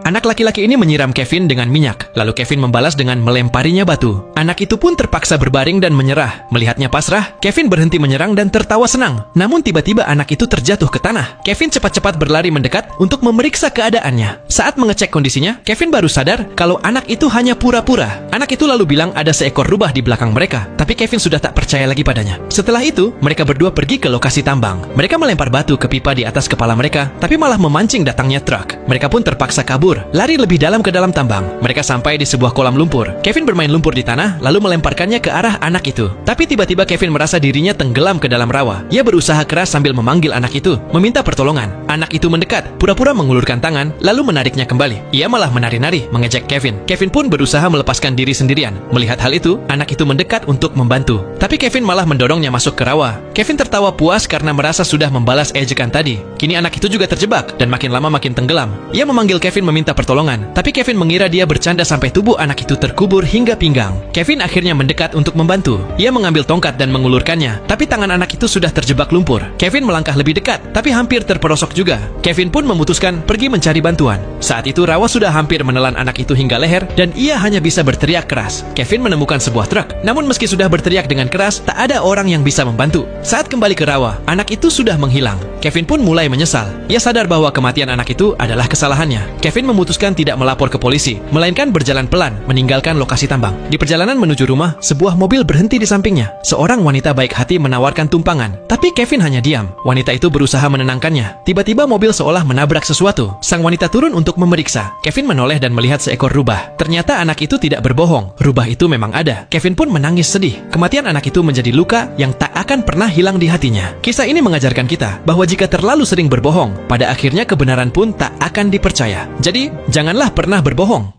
Anak laki-laki ini menyiram Kevin dengan minyak, lalu Kevin membalas dengan melemparinya batu. Anak itu pun terpaksa berbaring dan menyerah. Melihatnya pasrah, Kevin berhenti menyerang dan tertawa senang. Namun tiba-tiba anak itu terjatuh ke tanah. Kevin cepat-cepat berlari mendekat untuk memeriksa keadaannya. Saat mengecek kondisinya, Kevin baru sadar kalau anak itu hanya pura-pura. Anak itu lalu bilang ada seekor rubah di belakang mereka, tapi Kevin sudah tak percaya lagi padanya. Setelah itu, mereka berdua pergi ke lokasi tambang. Mereka melempar batu ke pipa di atas kepala mereka, tapi malah memancing datangnya truk. Mereka pun terpaksa kabur, lari lebih dalam ke dalam tambang. Mereka sampai di sebuah kolam lumpur. Kevin bermain lumpur di tanah, lalu melemparkannya ke arah anak itu. Tapi tiba-tiba Kevin merasa dirinya tenggelam ke dalam rawa. Ia berusaha keras sambil memanggil anak itu, meminta pertolongan. Anak itu mendekat, pura-pura mengulurkan tangan, lalu menariknya kembali. Ia malah menari-nari, mengejek Kevin. Kevin pun berusaha melepaskan diri sendirian. Melihat hal itu, anak itu mendekat untuk membantu. Tapi Kevin malah mendorongnya masuk ke rawa. Kevin tertawa puas karena merasa sudah membalas ejekan tadi. Kini anak itu juga terjebak, dan makin lama makin tenggelam. Ia memanggil Kevin meminta pertolongan, tapi Kevin mengira dia bercanda sampai tubuh anak itu terkubur hingga pinggang. Kevin akhirnya mendekat untuk membantu. Ia mengambil tongkat dan mengulurkannya, tapi tangan anak itu sudah terjebak lumpur. Kevin melangkah lebih dekat, tapi hampir terperosok juga. Kevin pun memutuskan pergi mencari bantuan. Saat itu rawa sudah hampir menelan anak itu hingga leher, dan ia hanya bisa berteriak keras. Kevin menemukan sebuah truk, namun meski sudah berteriak dengan keras, tak ada orang yang bisa membantu. Saat kembali ke rawa, anak itu sudah menghilang. Kevin pun mulai menyesal. Ia sadar bahwa kematian anak itu adalah kesalahannya. Kevin memutuskan tidak melapor ke polisi, melainkan berjalan pelan, meninggalkan lokasi tambang. Di perjalanan menuju rumah, sebuah mobil berhenti di sampingnya. Seorang wanita baik hati menawarkan tumpangan, tapi Kevin hanya diam. Wanita itu berusaha menenangkannya. Tiba-tiba mobil seolah menabrak sesuatu. Sang wanita turun untuk memeriksa. Kevin menoleh dan melihat seekor rubah. Ternyata anak itu tidak berbohong. Rubah itu memang ada. Kevin pun menangis sedih. Kematian anak itu menjadi luka yang tak akan pernah hilang di hatinya. Kisah ini mengajarkan kita bahwa jika terlalu sering berbohong, pada akhirnya kebenaran pun tak akan dipercaya. Jadi, janganlah pernah berbohong.